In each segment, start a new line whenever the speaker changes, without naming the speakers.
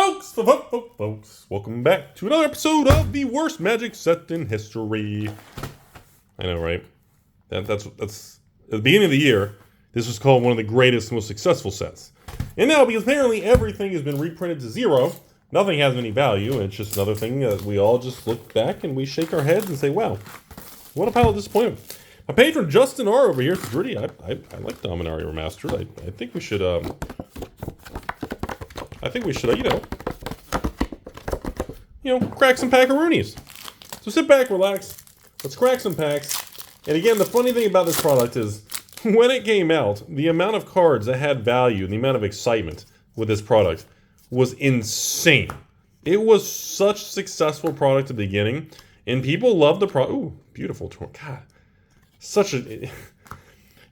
Folks, welcome back to another episode of the worst Magic set in history. I know, right? That's at the beginning of the year, this was called one of the greatest, most successful sets. And now, because apparently everything has been reprinted to zero, nothing has any value, and it's just another thing that we all just look back and we shake our heads and say, wow, what a pile of disappointment. My patron Justin R over here says, Rudy, I like Dominaria Remastered. I think we should, crack some packaroonies. So sit back, relax, let's crack some packs. And again, the funny thing about this product is, when it came out, the amount of cards that had value, the amount of excitement with this product was insane. It was such a successful product at the beginning, and people loved the product. Ooh, beautiful tour. God, such a...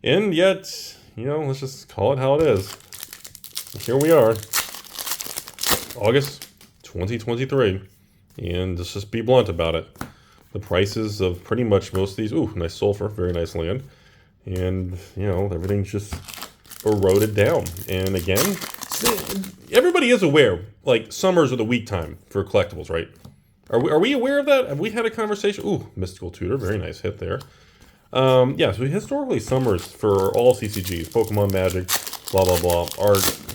And yet, let's just call it how it is. Here we are, August 2023, and let's just be blunt about it. The prices of pretty much most of these... Ooh, nice sulfur, very nice land. And, everything's just eroded down. And again, everybody is aware, like, summers are the weak time for collectibles, right? Are we aware of that? Have we had a conversation? Ooh, Mystical Tutor, very nice hit there. So historically, summers for all CCGs, Pokemon, Magic, blah, blah, blah,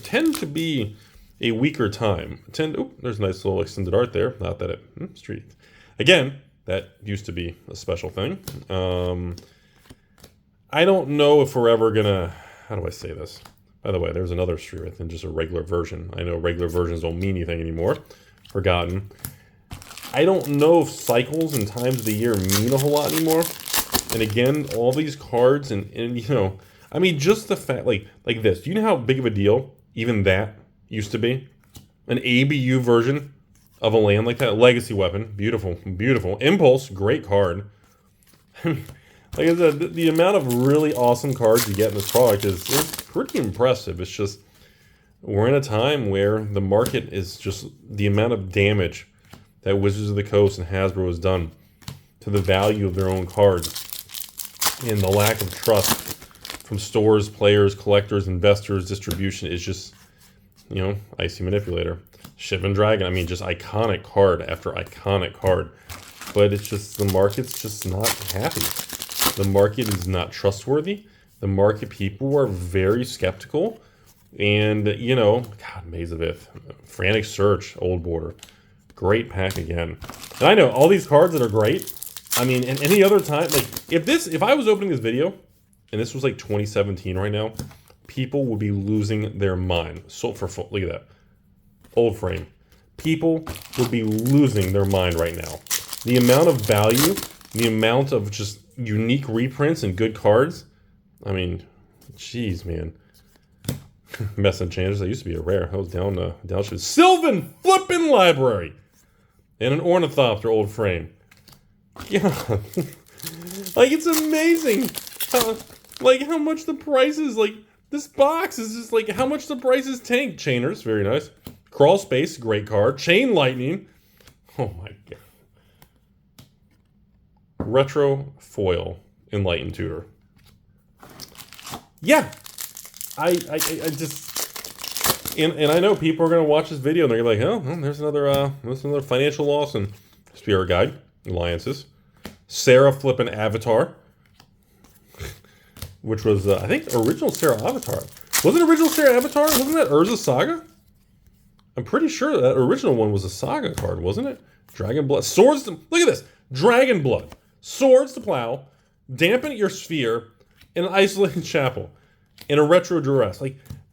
tend to be a weaker time. There's a nice little extended art there. Not that it... street. Again, that used to be a special thing. I don't know if we're ever gonna... How do I say this? By the way, there's another street than just a regular version. I know regular versions don't mean anything anymore. Forgotten. I don't know if cycles and times of the year mean a whole lot anymore. And again, all these cards and just the fact, like this. Do you know how big of a deal even that used to be? An ABU version of a land like that. Legacy weapon. Beautiful, beautiful. Impulse, great card. Like I said, the amount of really awesome cards you get in this product is pretty impressive. It's just, we're in a time where the market is just, the amount of damage that Wizards of the Coast and Hasbro has done to the value of their own cards, and the lack of trust from stores, players, collectors, investors, distribution is just, Icy Manipulator. Shivan Dragon, just iconic card after iconic card. But it's just, the market's just not happy. The market is not trustworthy. The market, people are very skeptical. And, God, Maze of Ith, Frantic Search, Old Border. Great pack again. And I know, all these cards that are great, and any other time, like, if I was opening this video, and this was like 2017 right now, people would be losing their mind. Look at that. Old frame. People would be losing their mind right now. The amount of value, the amount of just unique reprints and good cards. Jeez, man. Mess Enchanters, that used to be a rare. That was down. Sylvan flippin' Library! And an Ornithopter old frame. Yeah. It's amazing how much the price is, this box is just how much the price is tanked. Chainers, very nice. Crawl Space, great card. Chain Lightning. Oh my god. Retro Foil Enlightened Tutor. Yeah. I just... And I know people are going to watch this video and they're like, oh, well, there's another financial loss in Spirit Guide, Alliances. Sarah flippin' Avatar. Which was, I think, original Sarah Avatar. Wasn't original Sarah Avatar? Wasn't that Urza Saga? I'm pretty sure that original one was a Saga card, wasn't it? Dragon Blood. Swords to... Look at this. Dragon Blood. Swords to Plow. Dampen Your Sphere. And an Isolated Chapel. And a Retro Duress.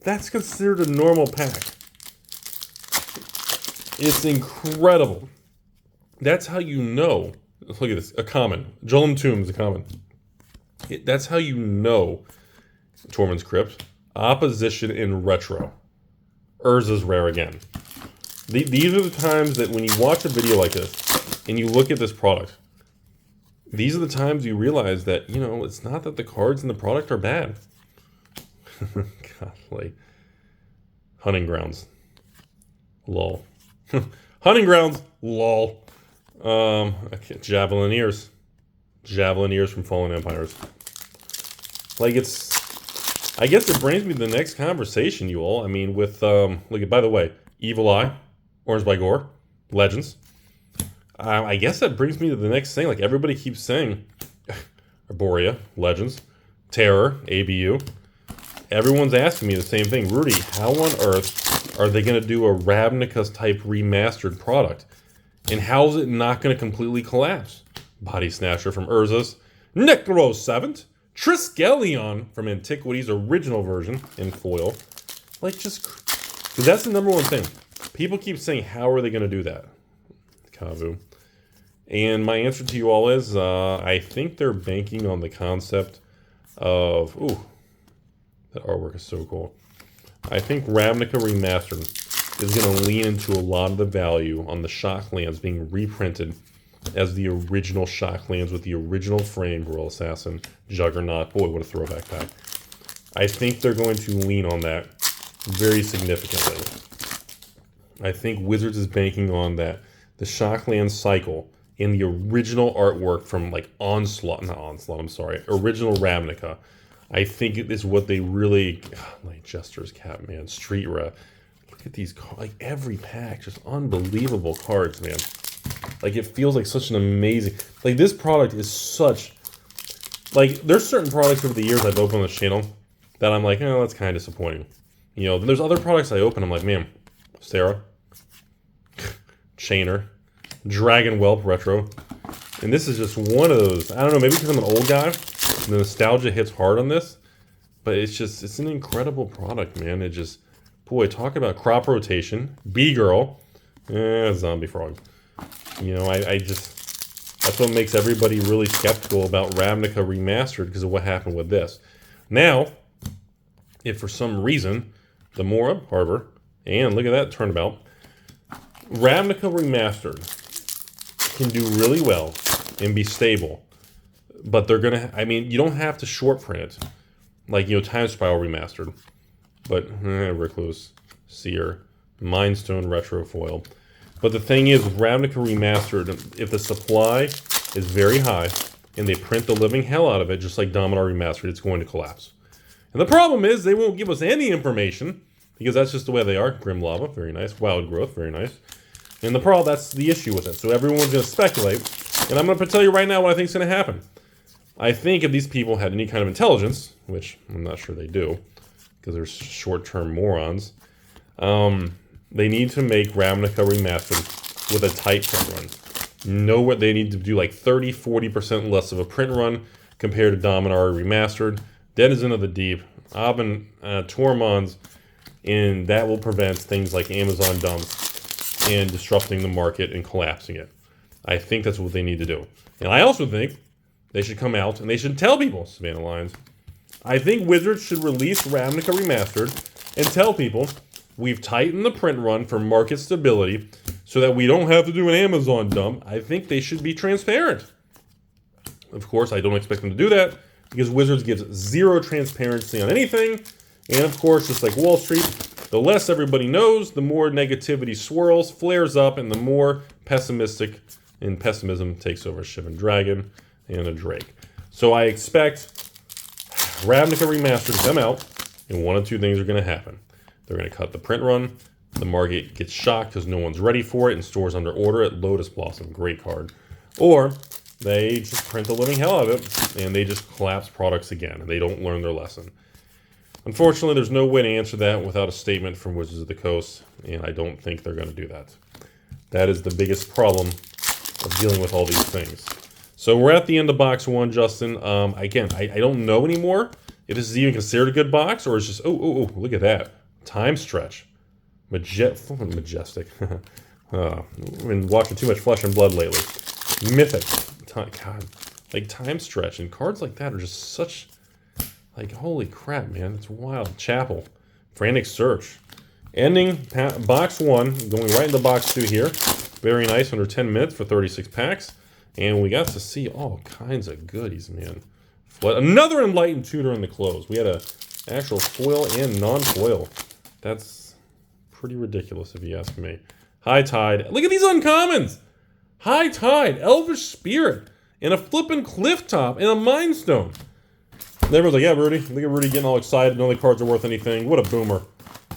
That's considered a normal pack. It's incredible. That's how you know. Look at this. A common. Jolum Tomb is a common. That's how you know Tormund's Crypt. Opposition in Retro. Urza's rare again. These are the times that when you watch a video like this and you look at this product, these are the times you realize that, it's not that the cards in the product are bad. God, Hunting Grounds. Lol. Hunting Grounds. Lol. Javelineers. Javelineers from Fallen Empires. I guess it brings me to the next conversation, you all. With, by the way, Evil Eye. Orange by Gore, Legends. I guess that brings me to the next thing. Like everybody keeps saying, Arborea, Legends, Terror, ABU. Everyone's asking me the same thing. Rudy, how on earth are they going to do a Ravnica type remastered product? And how is it not going to completely collapse? Body Snatcher from Urza's, Necro 7th, Triskelion from Antiquity's original version in foil. Like just, because that's the number one thing. People keep saying, how are they going to do that? Kavu. And my answer to you all is, I think they're banking on the concept of, ooh, that artwork is so cool. I think Ravnica Remastered is going to lean into a lot of the value on the Shocklands being reprinted as the original Shocklands with the original frame, Royal Assassin, Juggernaut. Boy, what a throwback pack. I think they're going to lean on that very significantly. I think Wizards is banking on that. The Shocklands cycle in the original artwork from like Onslaught, not Onslaught, I'm sorry, original Ravnica. I think it is what they really, like Jester's Cap, man, Street Look at these cards, like every pack, just unbelievable cards, man. Like it feels like such an amazing, like this product is such, like there's certain products over the years I've opened on this channel that I'm like, oh, that's kind of disappointing. You know, there's other products I open, I'm like, man, Sarah, Chainer, Dragon Whelp Retro. And this is just one of those, I don't know, maybe because I'm an old guy, the nostalgia hits hard on this, but it's just, it's an incredible product, man. It just, boy, talk about crop rotation, B-Girl, Zombie Frog. You know, I just, that's what makes everybody really skeptical about Ravnica Remastered because of what happened with this. Now, if for some reason, the Mora, Harbor, and look at that turnabout, Ravnica Remastered can do really well and be stable, but they're gonna, I mean, you don't have to short print it, like, you know, Time Spiral Remastered, but Recluse, Seer, Mindstone Retro Foil. But the thing is, with Ravnica Remastered, if the supply is very high and they print the living hell out of it, just like Dominar Remastered, it's going to collapse. And the problem is they won't give us any information because that's just the way they are. Grim Lava, very nice. Wild Growth, very nice. And the problem, that's the issue with it. So everyone's going to speculate. And I'm going to tell you right now what I think is going to happen. I think if these people had any kind of intelligence, which I'm not sure they do, because they're short-term morons, they need to make Ravnica Remastered with a tight print run. Know what they need to do, like 30-40% less of a print run compared to Dominar Remastered, Denizen of the Deep, Abin, Tormons, and that will prevent things like Amazon dumps and disrupting the market and collapsing it. I think that's what they need to do. And I also think they should come out and they should tell people, Savannah Lions, I think Wizards should release Ravnica Remastered and tell people we've tightened the print run for market stability so that we don't have to do an Amazon dump. I think they should be transparent. Of course, I don't expect them to do that because Wizards gives zero transparency on anything. And of course, just like Wall Street, the less everybody knows, the more negativity swirls, flares up, and the more pessimistic and pessimism takes over Shivan Dragon and a Drake. So I expect Ravnica Remastered to come out, and one of two things are going to happen. They're going to cut the print run, the market gets shocked because no one's ready for it, and stores under order at Lotus Blossom, great card. Or they just print the living hell out of it, and they just collapse products again, and they don't learn their lesson. Unfortunately, there's no way to answer that without a statement from Wizards of the Coast, and I don't think they're going to do that. That is the biggest problem of dealing with all these things. So we're at the end of box one, Justin. Again, I don't know anymore if this is even considered a good box, or it's just, oh, look at that. Time Stretch. Majestic. I've been watching too much Flesh and Blood lately. Mythic. God, like Time Stretch and cards like that are just such, like, holy crap, man. It's wild. Chapel. Frantic Search. Ending box one, going right into box two here. Very nice, under 10 minutes for 36 packs. And we got to see all kinds of goodies, man. Another Enlightened Tutor in the close. We had a actual foil and non-foil. That's pretty ridiculous if you ask me. High Tide. Look at these uncommons. High Tide, Elvish Spirit, and a flippin' Cliff Top, and a Mind Stone. And everyone's like, yeah, Rudy. Look at Rudy getting all excited. None of the cards are worth anything. What a boomer.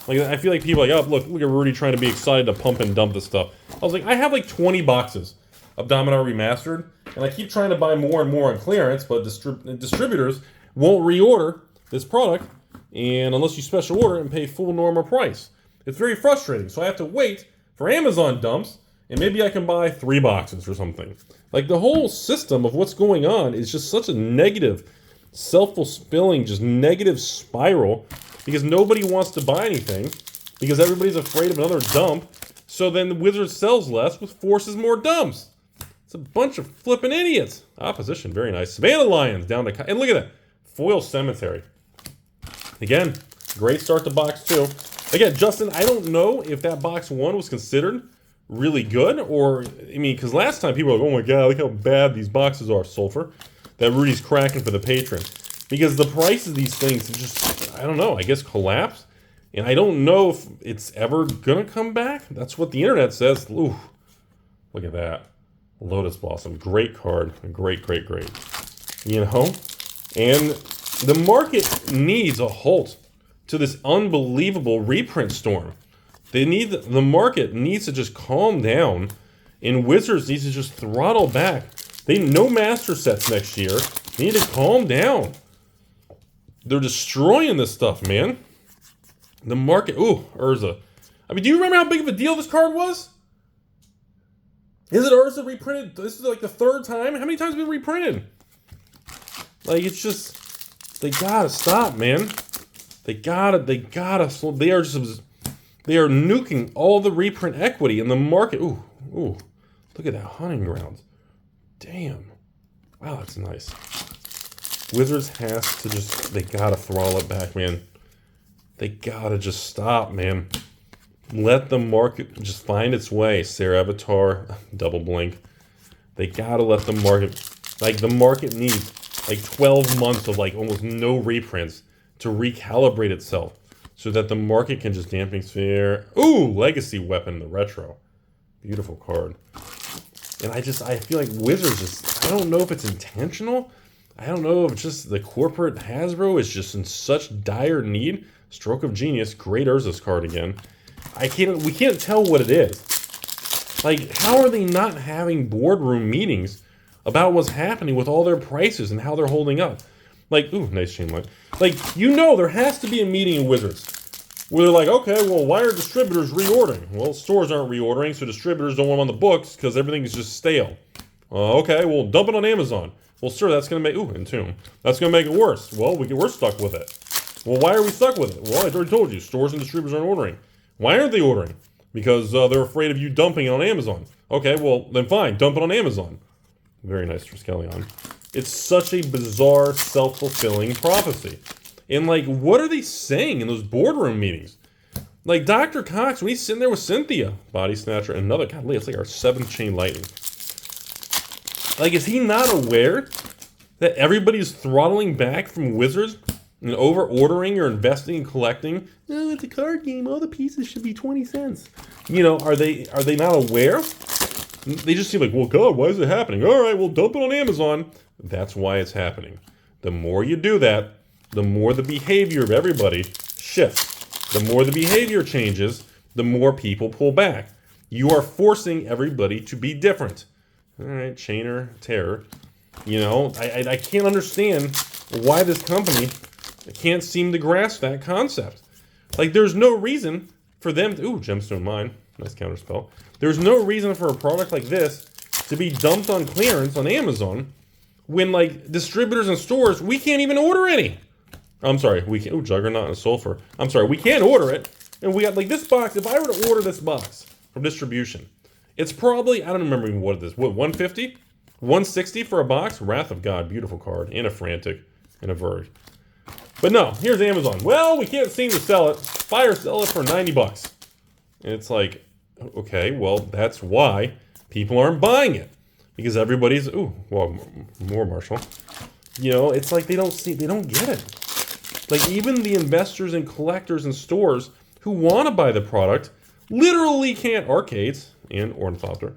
Like, I feel like people are like, oh, look at Rudy trying to be excited to pump and dump this stuff. I was like, I have like 20 boxes of Dominar Remastered, and I keep trying to buy more and more on clearance, but distributors won't reorder this product, and unless you special order and pay full normal price. It's very frustrating, so I have to wait for Amazon dumps, and maybe I can buy 3 boxes or something. Like, the whole system of what's going on is just such a negative, self-fulfilling, just negative spiral, because nobody wants to buy anything, because everybody's afraid of another dump, so then the Wizards sells less, which forces more dumps. It's a bunch of flipping idiots. Opposition, very nice. Savannah Lions down to... And look at that. Foil Cemetery. Again, great start to box 2. Again, Justin, I don't know if that box 1 was considered really good, or... I mean, because last time people were like, oh my god, look how bad these boxes are, Sulfur. That Rudy's cracking for the patron. Because the price of these things just, I don't know, I guess collapsed. And I don't know if it's ever gonna come back. That's what the internet says. Ooh, look at that. Lotus Blossom, great card. Great, great, great. You know? And the market needs a halt to this unbelievable reprint storm. The market needs to just calm down, and Wizards needs to just throttle back. No master sets next year. They need to calm down. They're destroying this stuff, man. The market... Ooh, Urza. I mean, do you remember how big of a deal this card was? Is it Urza reprinted? This is like the 3rd time? How many times have it been reprinted? Like, it's just... They gotta stop, man. They gotta... They are nuking all the reprint equity in the market. Ooh. Look at that hunting grounds. Damn. Wow, that's nice. Wizards has to just... They gotta throttle it back, man. They gotta just stop, man. Let the market just find its way. Sarah Avatar, double blink. They gotta let the market... Like, the market needs like 12 months of like almost no reprints to recalibrate itself so that the market can just dampen sphere. Ooh, Legacy Weapon, the retro. Beautiful card. And I feel like Wizards just... I don't know if it's intentional. I don't know if it's just the corporate Hasbro is just in such dire need. Stroke of Genius, great Urza's card again. We can't tell what it is. Like, how are they not having boardroom meetings about what's happening with all their prices and how they're holding up? Like, ooh, nice chain light. Like, there has to be a meeting in Wizards where they're like, okay, well, why are distributors reordering? Well, stores aren't reordering, so distributors don't want them on the books because everything is just stale. Okay, well, dump it on Amazon. Well, sir, that's going to make... Ooh, Entomb. That's going to make it worse. Well, we're stuck with it. Well, why are we stuck with it? Well, I already told you. Stores and distributors aren't ordering. Why aren't they ordering? Because they're afraid of you dumping it on Amazon. Okay, well, then fine. Dump it on Amazon. Very nice, Triskelion. It's such a bizarre, self-fulfilling prophecy. And, like, what are they saying in those boardroom meetings? Like, Dr. Cox, when he's sitting there with Cynthia, Body Snatcher, and another... God, it's like our 7th chain lightning. Like, is he not aware that everybody's throttling back from Wizards and over-ordering or investing and collecting? Oh, it's a card game. All the pieces should be 20 cents. You know, are they not aware? They just seem like, well, God, why is it happening? All right, we'll dump it on Amazon. That's why it's happening. The more you do that, the more the behavior of everybody shifts. The more the behavior changes, the more people pull back. You are forcing everybody to be different. All right, Chainer, Terror. You know, I can't understand why this company can't seem to grasp that concept. Like, there's no reason for them to... Ooh, Gemstone Mine. Nice counterspell. There's no reason for a product like this to be dumped on clearance on Amazon when, like, distributors and stores, we can't even order any. I'm sorry, we can't... Ooh, Juggernaut and Sulfur. I'm sorry, we can't order it. And we got, like, this box. If I were to order this box from distribution, it's probably... I don't remember even what it is. What, 150? 160 for a box? Wrath of God. Beautiful card. And a Frantic. And a Verge. But no, here's Amazon. Well, we can't seem to sell it. Fire sell it for 90 bucks. And it's like, okay, well, that's why people aren't buying it. Because everybody's... Ooh, well, more Marshall. You know, it's like they don't get it. Like, even the investors and collectors and stores who want to buy the product literally can't, arcades and Ornithopter,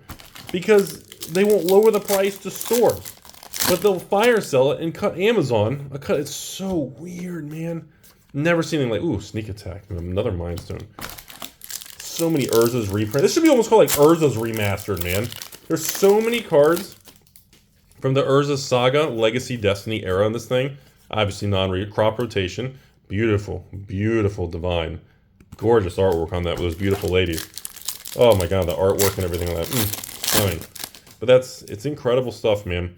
because they won't lower the price to stores. But they'll fire sell it and cut Amazon a cut. It's so weird, man. Never seen anything like, ooh, Sneak Attack, another Mind Stone. So many Urza's reprint. This should be almost called like Urza's Remastered, man. There's so many cards from the Urza Saga, Legacy, Destiny era in this thing. Obviously crop rotation. Beautiful, beautiful Divine. Gorgeous artwork on that with those beautiful ladies. Oh my god, the artwork and everything like that. Stunning. But it's incredible stuff, man.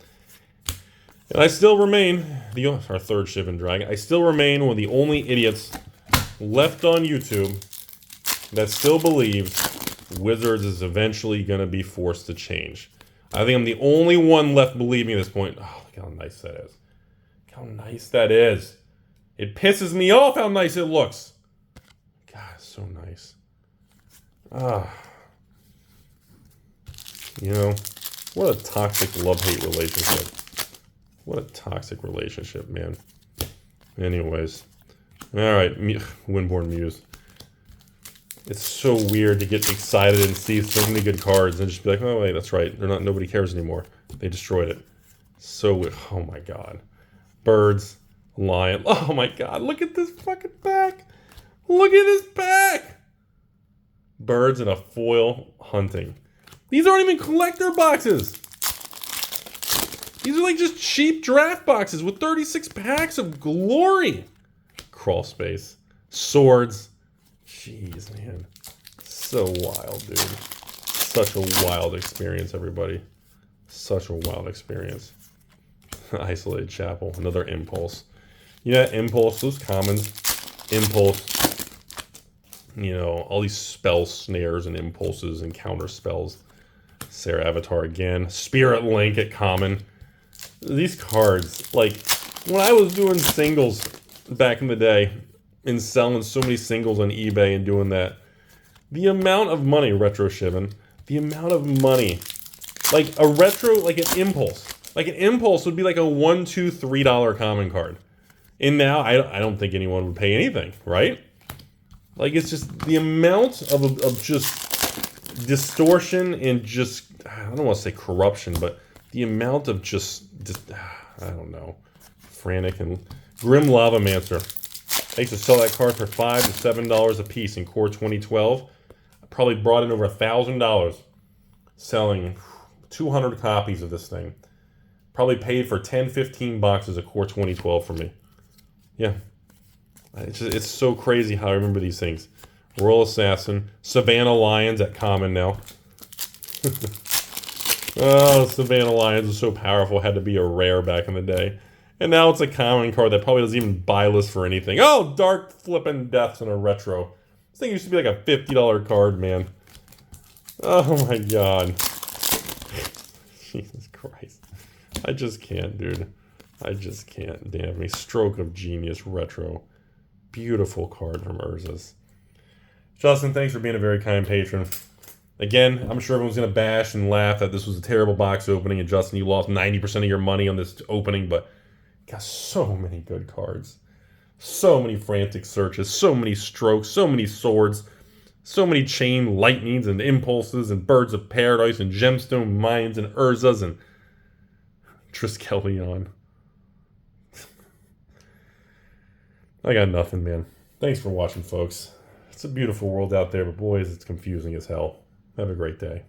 And I still remain, our third Shivan Dragon, I still remain one of the only idiots left on YouTube that still believes Wizards is eventually going to be forced to change. I think I'm the only one left believing at this point. Oh, look how nice that is. Look how nice that is. It pisses me off how nice it looks. God, it's so nice. You know, what a toxic love-hate relationship. What a toxic relationship, man. Anyways. Alright, Windborn Muse. It's so weird to get excited and see so many good cards and just be like, oh wait, that's right. Nobody cares anymore. They destroyed it. So, oh my god. Birds, lion. Oh my god, look at this fucking back. Look at this back. Birds and a foil hunting. These aren't even collector boxes. These are like just cheap draft boxes with 36 packs of glory. Crawl space. Swords. Jeez, man. So wild, dude. Such a wild experience, everybody. Such a wild experience. Isolated Chapel. Another Impulse. Yeah, Impulse. Those commons. Impulse. You know, all these spell snares and impulses and counter spells. Sarah Avatar again. Spirit Link at common. These cards, like, when I was doing singles back in the day and selling so many singles on eBay and doing that, the amount of money, Retro Shivan, the amount of money, like a retro, like an impulse would be like a $1, $2, $3 common card. And now I don't think anyone would pay anything, right? Like, it's just the amount of just distortion and just, I don't want to say corruption, but the amount of just I don't know, Frantic and Grim Lavamancer. I used to sell that card for $5 to $7 a piece in Core 2012. I probably brought in over $1,000 selling 200 copies of this thing. Probably paid for 10, 15 boxes of Core 2012 for me. Yeah. It's so crazy how I remember these things. Royal Assassin. Savannah Lions at common now. Oh, Savannah Lions was so powerful. Had to be a rare back in the day. And now it's a common card that probably doesn't even buy list for anything. Oh, Dark Flippin' Deaths in a retro. This thing used to be like a $50 card, man. Oh my god. Jesus Christ. I just can't, dude. I just can't. Damn me. Stroke of Genius retro. Beautiful card from Urza's. Justin, thanks for being a very kind patron. Again, I'm sure everyone's going to bash and laugh that this was a terrible box opening, and Justin, you lost 90% of your money on this opening, but got so many good cards. So many frantic searches, so many strokes, so many swords, so many chain lightnings and impulses and birds of paradise and gemstone mines and Urzas and Triskelion. I got nothing, man. Thanks for watching, folks. It's a beautiful world out there, but boys, it's confusing as hell. Have a great day.